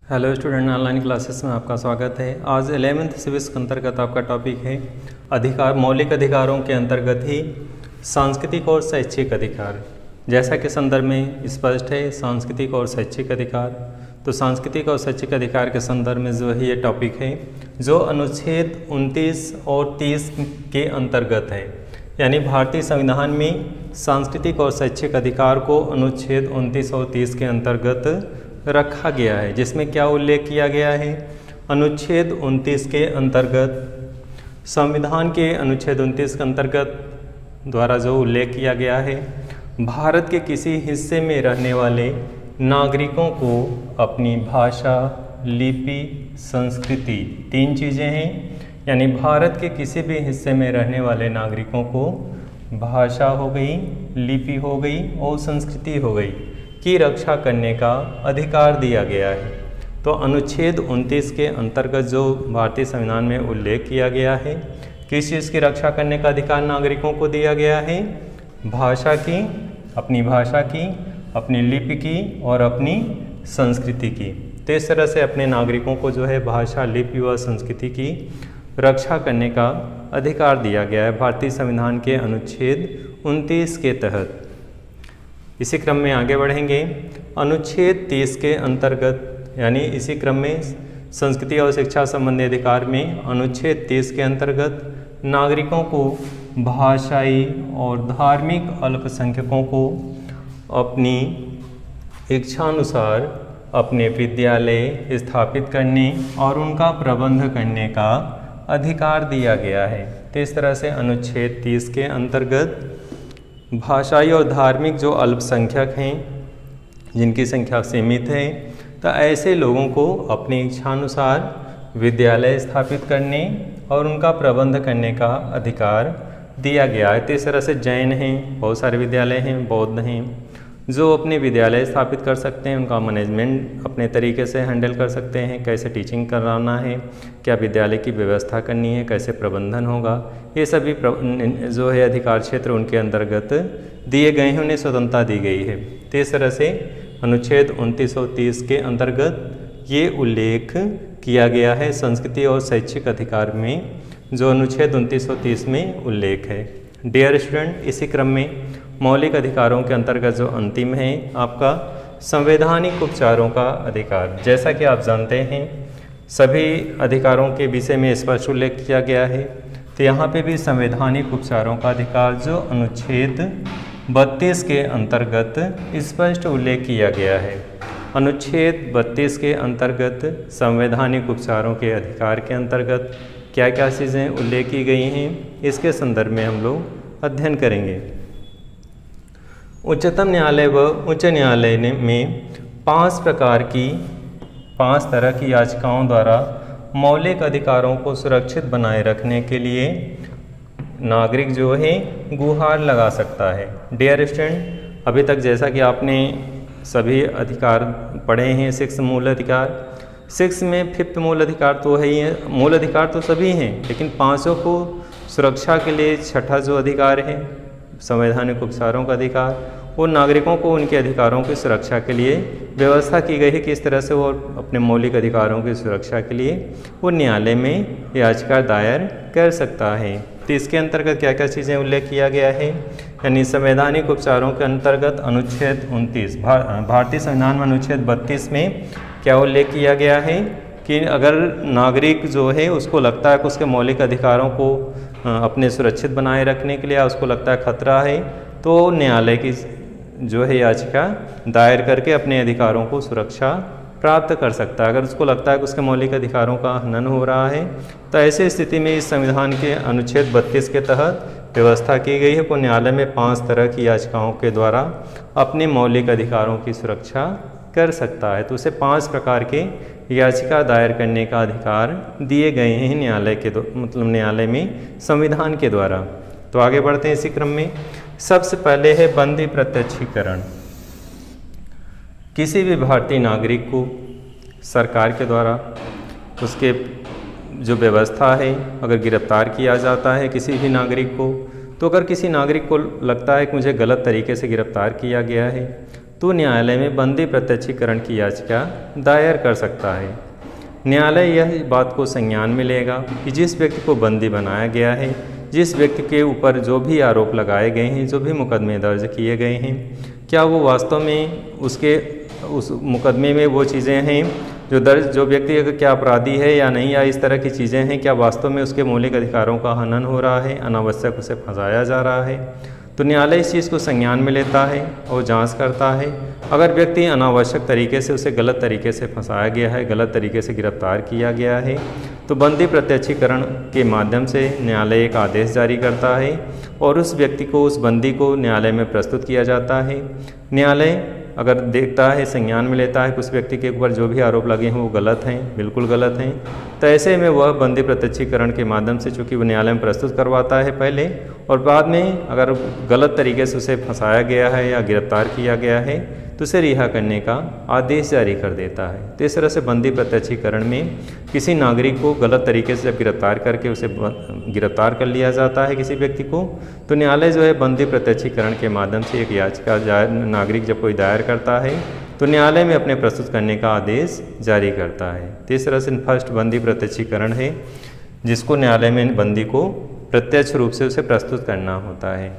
Hello student, online classes में आपका स्वागत है। आज 11th सिविक्स के अंतर्गत आपका टॉपिक है अधिकार, मौलिक अधिकारों के अंतर्गत ही सांस्कृतिक और शैक्षिक अधिकार। जैसा कि संदर्भ में स्पष्ट है, सांस्कृतिक और शैक्षिक अधिकार। तो सांस्कृतिक और शैक्षिक अधिकार के संदर्भ में जो है ये टॉपिक है जो अनुच्छेद 29 और 30 के अंतर्गत है। यानी भारतीय संविधान में सांस्कृतिक और शैक्षिक अधिकार को अनुच्छेद 29 और 30 के अंतर्गत रखा गया है, जिसमें क्या उल्लेख किया गया है। अनुच्छेद 29 के अंतर्गत, संविधान के अनुच्छेद 29 के अंतर्गत द्वारा जो उल्लेख किया गया है, भारत के किसी हिस्से में रहने वाले नागरिकों को अपनी भाषा, लिपि, संस्कृति, 3 चीज़ें हैं। यानी भारत के किसी भी हिस्से में रहने वाले नागरिकों को भाषा हो गई, लिपि हो गई और संस्कृति हो गई की रक्षा करने का अधिकार दिया गया है। तो अनुच्छेद 29 के अंतर्गत जो भारतीय संविधान में उल्लेख किया गया है, किस चीज़ की रक्षा करने का अधिकार नागरिकों को दिया गया है? भाषा की, अपनी लिपि की और अपनी संस्कृति की। तो इस तरह से अपने नागरिकों को जो है भाषा, लिपि व संस्कृति की रक्षा करने का अधिकार दिया गया है भारतीय संविधान के अनुच्छेद 29 के तहत। इसी क्रम में आगे बढ़ेंगे। अनुच्छेद 30 के अंतर्गत, यानी इसी क्रम में संस्कृति और शिक्षा संबंधी अधिकार में अनुच्छेद 30 के अंतर्गत नागरिकों को भाषाई और धार्मिक अल्पसंख्यकों को अपनी इच्छानुसार अपने विद्यालय स्थापित करने और उनका प्रबंध करने का अधिकार दिया गया है। तो इस तरह से अनुच्छेद 30 के अंतर्गत भाषाई और धार्मिक जो अल्पसंख्यक हैं, जिनकी संख्या सीमित है, तो ऐसे लोगों को अपनी इच्छानुसार विद्यालय स्थापित करने और उनका प्रबंध करने का अधिकार दिया गया है। तो इस तरह से जैन हैं, बहुत सारे विद्यालय हैं, बौद्ध हैं, जो अपने विद्यालय स्थापित कर सकते हैं, उनका मैनेजमेंट अपने तरीके से हैंडल कर सकते हैं, कैसे टीचिंग कराना है, क्या विद्यालय की व्यवस्था करनी है, कैसे प्रबंधन होगा, ये सभी जो है अधिकार क्षेत्र उनके अंतर्गत दिए गए हैं, उन्हें स्वतंत्रता दी गई है। तो इस तरह से अनुच्छेद 29 और 30 के अंतर्गत ये उल्लेख किया गया है संस्कृति और शैक्षिक अधिकार में, जो अनुच्छेद 29 और 30 में उल्लेख है। डियर स्टूडेंट, इसी क्रम में मौलिक अधिकारों के अंतर्गत जो अंतिम है आपका संवैधानिक उपचारों का अधिकार। जैसा कि आप जानते हैं, सभी अधिकारों के विषय में स्पष्ट उल्लेख किया गया है। तो यहाँ पे भी संवैधानिक उपचारों का अधिकार जो अनुच्छेद 32 के अंतर्गत स्पष्ट उल्लेख किया गया है। अनुच्छेद 32 के अंतर्गत संवैधानिक उपचारों के अधिकार के अंतर्गत क्या क्या चीज़ें उल्लेख की गई हैं, इसके संदर्भ में हम लोग अध्ययन करेंगे। उच्चतम न्यायालय व उच्च न्यायालय में 5 तरह की याचिकाओं द्वारा मौलिक अधिकारों को सुरक्षित बनाए रखने के लिए नागरिक जो है गुहार लगा सकता है। डियर स्टूडेंट, अभी तक जैसा कि आपने सभी अधिकार पढ़े हैं, 6 मूल अधिकार, 6 में 5th मूल अधिकार तो है ही है, मूल अधिकार तो सभी हैं, लेकिन 5 को सुरक्षा के लिए 6ठा जो अधिकार है संवैधानिक उपचारों का अधिकार, वो नागरिकों को उनके अधिकारों की सुरक्षा के लिए व्यवस्था की गई है। किस तरह से वो अपने मौलिक अधिकारों की सुरक्षा के लिए वो न्यायालय में याचिका दायर कर सकता है। तो इसके अंतर्गत क्या क्या चीज़ें उल्लेख किया गया है, यानी संवैधानिक उपचारों के अंतर्गत अनुच्छेद 29, भारतीय संविधान में अनुच्छेद 32 में क्या उल्लेख किया गया है कि अगर नागरिक जो है उसको लगता है कि उसके मौलिक अधिकारों को अपने सुरक्षित बनाए रखने के लिए उसको लगता है खतरा है, तो न्यायालय की जो है याचिका दायर करके अपने अधिकारों को सुरक्षा प्राप्त कर सकता है। अगर उसको लगता है कि उसके मौलिक अधिकारों का हनन हो रहा है, तो ऐसी स्थिति में इस संविधान के अनुच्छेद 32 के तहत व्यवस्था की गई है कि न्यायालय में 5 तरह की याचिकाओं के द्वारा अपने मौलिक अधिकारों की सुरक्षा कर सकता है। तो उसे 5 प्रकार के याचिका दायर करने का अधिकार दिए गए हैं न्यायालय के न्यायालय में संविधान के द्वारा। तो आगे बढ़ते हैं इसी क्रम में। सबसे पहले है बंदी प्रत्यक्षीकरण। किसी भी भारतीय नागरिक को सरकार के द्वारा उसके जो व्यवस्था है, अगर गिरफ्तार किया जाता है किसी भी नागरिक को, तो अगर किसी नागरिक को लगता है कि मुझे गलत तरीके से गिरफ्तार किया गया है, तो न्यायालय में बंदी प्रत्यक्षीकरण की याचिका दायर कर सकता है। न्यायालय यह बात को संज्ञान में लेगा कि जिस व्यक्ति को बंदी बनाया गया है, जिस व्यक्ति के ऊपर जो भी आरोप लगाए गए हैं, जो भी मुकदमे दर्ज किए गए हैं, क्या वो वास्तव में उस मुकदमे में वो चीज़ें हैं जो व्यक्ति अगर क्या अपराधी है या नहीं, या इस तरह की चीज़ें हैं, क्या वास्तव में उसके मौलिक अधिकारों का हनन हो रहा है, अनावश्यक उसे फंसाया जा रहा है। तो न्यायालय इस चीज़ को संज्ञान में लेता है और जांच करता है। अगर व्यक्ति अनावश्यक तरीके से उसे गलत तरीके से फंसाया गया है, गलत तरीके से गिरफ्तार किया गया है, तो बंदी प्रत्यक्षीकरण के माध्यम से न्यायालय एक आदेश जारी करता है और उस व्यक्ति को, उस बंदी को न्यायालय में प्रस्तुत किया जाता है। न्यायालय अगर देखता है, संज्ञान में लेता है कि उस व्यक्ति के ऊपर जो भी आरोप लगे हैं वो गलत हैं, बिल्कुल गलत हैं, तो ऐसे में वह बंदी प्रत्यक्षीकरण के माध्यम से, चूँकि वो न्यायालय में प्रस्तुत करवाता है पहले, और बाद में अगर गलत तरीके से उसे फंसाया गया है या गिरफ्तार किया गया है तो उसे रिहा करने का आदेश जारी कर देता है। तो इस तरह से बंदी प्रत्यक्षीकरण में किसी नागरिक को गलत तरीके से जब गिरफ्तार करके उसे गिरफ्तार कर लिया जाता है किसी व्यक्ति को, तो न्यायालय जो है बंदी प्रत्यक्षीकरण के माध्यम से एक याचिका नागरिक जब कोई दायर करता है तो न्यायालय में अपने प्रस्तुत करने का आदेश जारी करता है। तो इस तरह से फर्स्ट बंदी प्रत्यक्षीकरण है जिसको न्यायालय में बंदी को प्रत्यक्ष रूप से उसे प्रस्तुत करना होता है।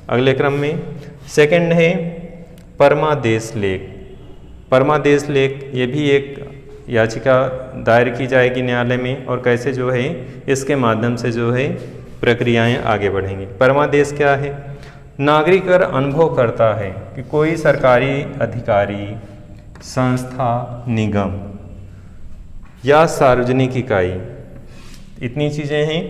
अगले क्रम में सेकंड है परमादेश लेख। परमादेश लेख ये भी एक याचिका दायर की जाएगी न्यायालय में, और कैसे जो है इसके माध्यम से जो है प्रक्रियाएं आगे बढ़ेंगी। परमादेश क्या है? नागरिक अगर अनुभव करता है कि कोई सरकारी अधिकारी, संस्था, निगम या सार्वजनिक इकाई, इतनी चीज़ें हैं,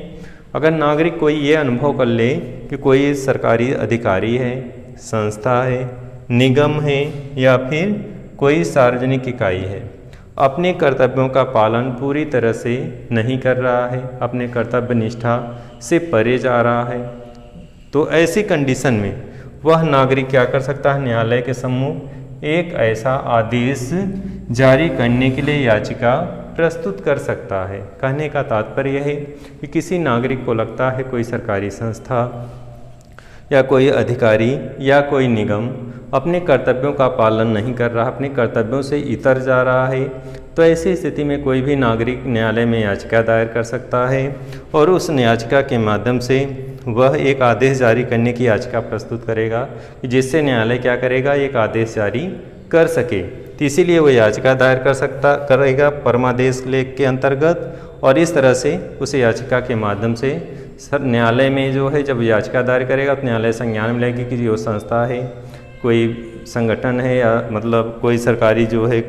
अगर नागरिक कोई ये अनुभव कर ले कि कोई सरकारी अधिकारी है, संस्था है, निगम है या फिर कोई सार्वजनिक इकाई है, अपने कर्तव्यों का पालन पूरी तरह से नहीं कर रहा है, अपने कर्तव्य निष्ठा से परे जा रहा है, तो ऐसी कंडीशन में वह नागरिक क्या कर सकता है? न्यायालय के सम्मुख एक ऐसा आदेश जारी करने के लिए याचिका प्रस्तुत कर सकता है। कहने का तात्पर्य है कि किसी नागरिक को लगता है कोई सरकारी संस्था या कोई अधिकारी या कोई निगम अपने कर्तव्यों का पालन नहीं कर रहा, अपने कर्तव्यों से इतर जा रहा है, तो ऐसी स्थिति में कोई भी नागरिक न्यायालय में याचिका दायर कर सकता है और उस याचिका के माध्यम से वह एक आदेश जारी करने की याचिका प्रस्तुत करेगा कि जिससे न्यायालय क्या करेगा? एक आदेश जारी कर सके। तो इसीलिए वो याचिका दायर करेगा परमादेश लेख के अंतर्गत, और इस तरह से उस याचिका के माध्यम से न्यायालय में जो है जब याचिका दायर करेगा तो न्यायालय संज्ञान में लेगी कि जो संस्था है, कोई संगठन है या मतलब कोई सरकारी जो है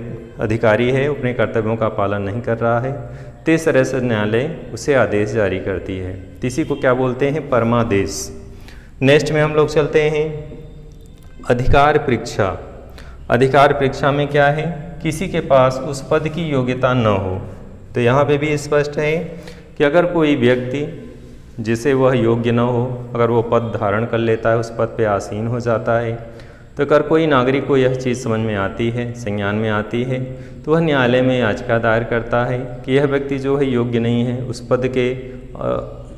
अधिकारी है, अपने कर्तव्यों का पालन नहीं कर रहा है, तो इस तरह से न्यायालय उसे आदेश जारी करती है। तो इसी को क्या बोलते हैं? परमादेश। नेक्स्ट में हम लोग चलते हैं अधिकार परीक्षा। अधिकार परीक्षा में क्या है? किसी के पास उस पद की योग्यता न हो। तो यहाँ पे भी स्पष्ट है कि अगर कोई व्यक्ति जिसे वह योग्य न हो, अगर वो पद धारण कर लेता है, उस पद पे आसीन हो जाता है, तो अगर कोई नागरिक को यह चीज़ समझ में आती है, संज्ञान में आती है, तो वह न्यायालय में याचिका दायर करता है कि यह व्यक्ति जो है योग्य नहीं है, उस पद के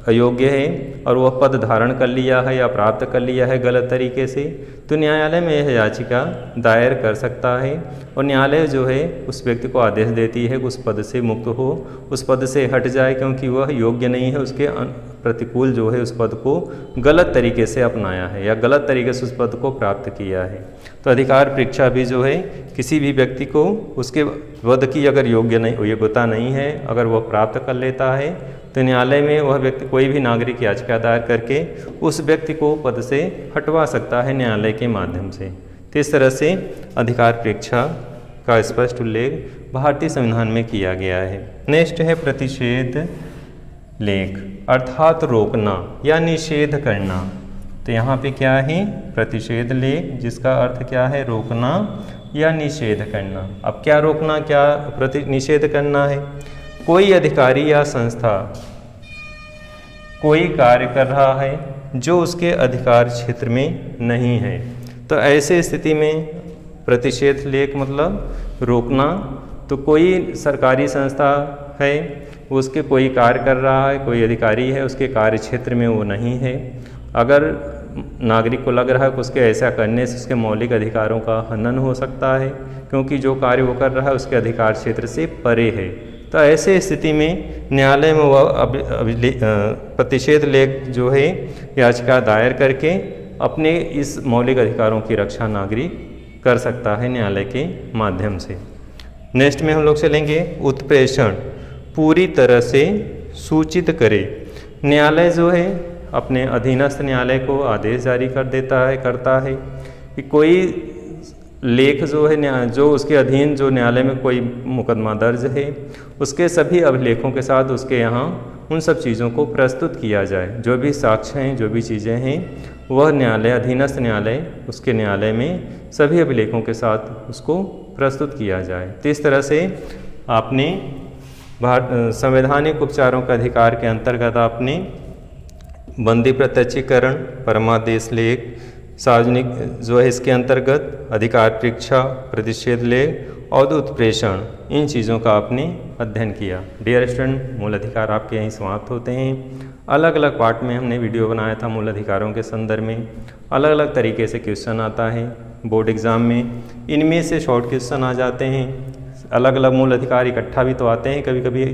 अयोग्य है और वह पद धारण कर लिया है या प्राप्त कर लिया है गलत तरीके से, तो न्यायालय में यह याचिका दायर कर सकता है और न्यायालय जो है उस व्यक्ति को आदेश देती है कि उस पद से मुक्त हो, उस पद से हट जाए, क्योंकि वह योग्य नहीं है, उसके प्रतिकूल जो है उस पद को गलत तरीके से अपनाया है या गलत तरीके से उस पद को प्राप्त किया है। तो अधिकार परीक्षा भी जो है किसी भी व्यक्ति को उसके पद की अगर योग्यता नहीं है, अगर वह प्राप्त कर लेता है, तो न्यायालय में वह व्यक्ति, कोई भी नागरिक याचिका दायर करके उस व्यक्ति को पद से हटवा सकता है न्यायालय के माध्यम से। तो इस तरह से अधिकार परीक्षा का स्पष्ट उल्लेख भारतीय संविधान में किया गया है। नेक्स्ट है प्रतिषेध लेख, अर्थात रोकना या निषेध करना। तो यहाँ पे क्या है? प्रतिषेध लेख, जिसका अर्थ क्या है? रोकना या निषेध करना। अब क्या रोकना, क्या निषेध करना है? कोई अधिकारी या संस्था कोई कार्य कर रहा है जो उसके अधिकार क्षेत्र में नहीं है, तो ऐसे स्थिति में प्रतिषेध लेख मतलब रोकना। तो कोई सरकारी संस्था है, उसके कोई कार्य कर रहा है, कोई अधिकारी है, उसके कार्य क्षेत्र में वो नहीं है, अगर नागरिक को लग रहा है कि उसके ऐसा करने से उसके मौलिक अधिकारों का हनन हो सकता है, क्योंकि जो कार्य वो कर रहा है उसके अधिकार क्षेत्र से परे है, तो ऐसे स्थिति में न्यायालय में वह प्रतिषेध लेख जो है याचिका दायर करके अपने इस मौलिक अधिकारों की रक्षा नागरिक कर सकता है न्यायालय के माध्यम से। नेक्स्ट में हम लोग चलेंगे उत्प्रेषण। पूरी तरह से सूचित करे। न्यायालय जो है अपने अधीनस्थ न्यायालय को आदेश जारी करता है कि कोई लेख जो है, जो उसके अधीन जो न्यायालय में कोई मुकदमा दर्ज है, उसके सभी अभिलेखों के साथ उसके यहाँ उन सब चीज़ों को प्रस्तुत किया जाए। जो भी साक्ष्य हैं, जो भी चीज़ें हैं, वह न्यायालय, अधीनस्थ न्यायालय, उसके न्यायालय में सभी अभिलेखों के साथ उसको प्रस्तुत किया जाए। तो इस तरह से आपने संवैधानिक उपचारों के अधिकार के अंतर्गत आपने बंदी प्रत्यक्षीकरण, परमादेश लेख, सार्वजनिक जो है इसके अंतर्गत अधिकार परीक्षा, प्रतिषेध लेख और उत्प्रेषण, इन चीज़ों का आपने अध्ययन किया। डियर स्टूडेंट, मूल अधिकार आपके यहीं समाप्त होते हैं। अलग अलग पार्ट में हमने वीडियो बनाया था मूल अधिकारों के संदर्भ में। अलग अलग तरीके से क्वेश्चन आता है बोर्ड एग्ज़ाम में, इनमें से शॉर्ट क्वेश्चन आ जाते हैं। अलग अलग मूल अधिकार इकट्ठा भी तो आते हैं कभी कभी,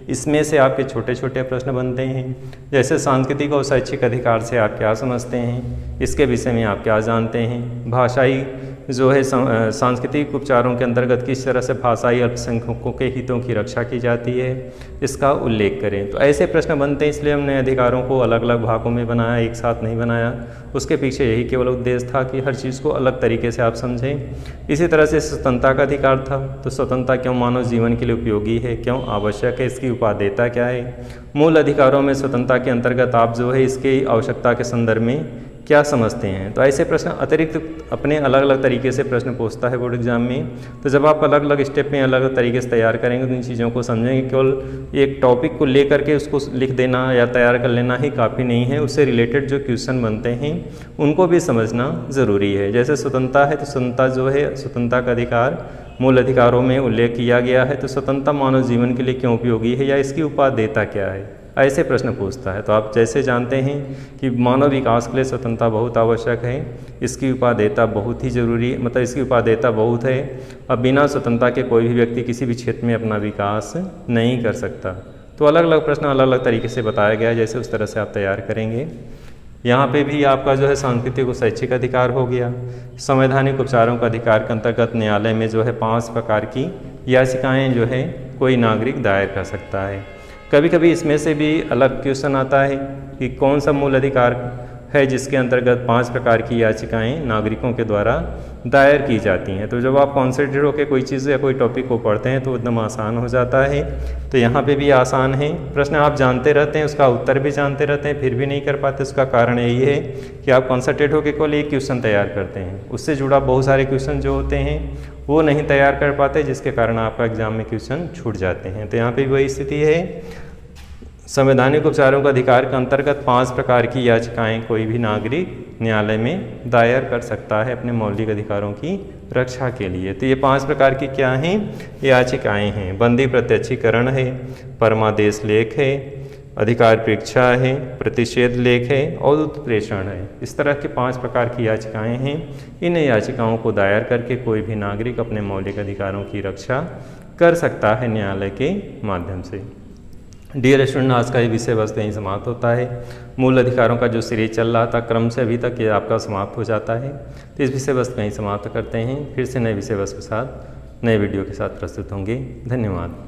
इसमें से आपके छोटे छोटे प्रश्न बनते हैं। जैसे सांस्कृतिक और शैक्षिक अधिकार से आप क्या समझते हैं, इसके विषय में आप क्या जानते हैं। भाषाई जो है सांस्कृतिक उपचारों के अंतर्गत किस तरह से भाषाई अल्पसंख्यकों के हितों की रक्षा की जाती है, इसका उल्लेख करें। तो ऐसे प्रश्न बनते हैं, इसलिए हमने अधिकारों को अलग अलग भागों में बनाया, एक साथ नहीं बनाया। उसके पीछे यही केवल उद्देश्य था कि हर चीज़ को अलग तरीके से आप समझें। इसी तरह से स्वतंत्रता का अधिकार था, तो स्वतंत्रता क्यों मानव जीवन के लिए उपयोगी है, क्यों आवश्यक है, इसकी उपादेयता क्या है। मूल अधिकारों में स्वतंत्रता के अंतर्गत आप जो है इसकी आवश्यकता के संदर्भ में क्या समझते हैं। तो ऐसे प्रश्न अतिरिक्त अपने अलग अलग तरीके से प्रश्न पूछता है बोर्ड एग्जाम में। तो जब आप अलग अलग स्टेप में अलग अलग तरीके से तैयार करेंगे तो इन चीज़ों को समझेंगे। केवल एक टॉपिक को लेकर के उसको लिख देना या तैयार कर लेना ही काफ़ी नहीं है, उससे रिलेटेड जो क्वेश्चन बनते हैं उनको भी समझना ज़रूरी है। जैसे स्वतंत्रता है, तो स्वतंत्रता जो है, स्वतंत्रता का अधिकार मूल अधिकारों में उल्लेख किया गया है, तो स्वतंत्रता मानव जीवन के लिए क्यों उपयोगी है या इसकी उपादेयता क्या है, ऐसे प्रश्न पूछता है। तो आप जैसे जानते हैं कि मानव विकास के लिए स्वतंत्रता बहुत आवश्यक है, इसकी उपादेयता बहुत ही जरूरी है, मतलब इसकी उपादेयता बहुत है। अब बिना स्वतंत्रता के कोई भी व्यक्ति किसी भी क्षेत्र में अपना विकास नहीं कर सकता। तो अलग अलग प्रश्न अलग अलग तरीके से बताया गया है, जैसे उस तरह से आप तैयार करेंगे। यहाँ पे भी आपका जो है सांस्कृतिक और शैक्षिक अधिकार हो गया। संवैधानिक उपचारों का अधिकार के अंतर्गत न्यायालय में जो है 5 प्रकार की याचिकाएँ जो है कोई नागरिक दायर कर सकता है। कभी कभी इसमें से भी अलग क्वेश्चन आता है कि कौन सा मूल अधिकार है जिसके अंतर्गत 5 प्रकार की याचिकाएं नागरिकों के द्वारा दायर की जाती हैं। तो जब आप कॉन्सेंट्रेट होकर कोई चीज़ या कोई टॉपिक को पढ़ते हैं तो एकदम आसान हो जाता है। तो यहाँ पे भी आसान है, प्रश्न आप जानते रहते हैं, उसका उत्तर भी जानते रहते हैं, फिर भी नहीं कर पाते। उसका कारण यही है कि आप कॉन्सेंट्रेट होकर केवल एक क्वेश्चन तैयार करते हैं, उससे जुड़ा बहुत सारे क्वेश्चन जो होते हैं वो नहीं तैयार कर पाते, जिसके कारण आपका एग्जाम में क्वेश्चन छूट जाते हैं। तो यहाँ पे वही स्थिति है। संवैधानिक उपचारों का अधिकार के अंतर्गत 5 प्रकार की याचिकाएं कोई भी नागरिक न्यायालय में दायर कर सकता है अपने मौलिक अधिकारों की रक्षा के लिए। तो ये 5 प्रकार की क्या हैं याचिकाएं हैं। बंदी प्रत्यक्षीकरण है, परमादेश लेख है, अधिकार परीक्षा है, प्रतिषेध लेख है और उत्प्रेषण है। इस तरह के 5 प्रकार की याचिकाएं हैं। इन याचिकाओं को दायर करके कोई भी नागरिक अपने मौलिक अधिकारों की रक्षा कर सकता है न्यायालय के माध्यम से। डियर स्टूडेंट, आज का ये विषय वस्तु यहीं समाप्त होता है। मूल अधिकारों का जो सीरीज चल रहा था क्रम से अभी तक ये आपका समाप्त हो जाता है। तो इस विषय वस्तु यहीं समाप्त करते हैं। फिर से नए विषय वस्तु के साथ नए वीडियो के साथ प्रस्तुत होंगे। धन्यवाद।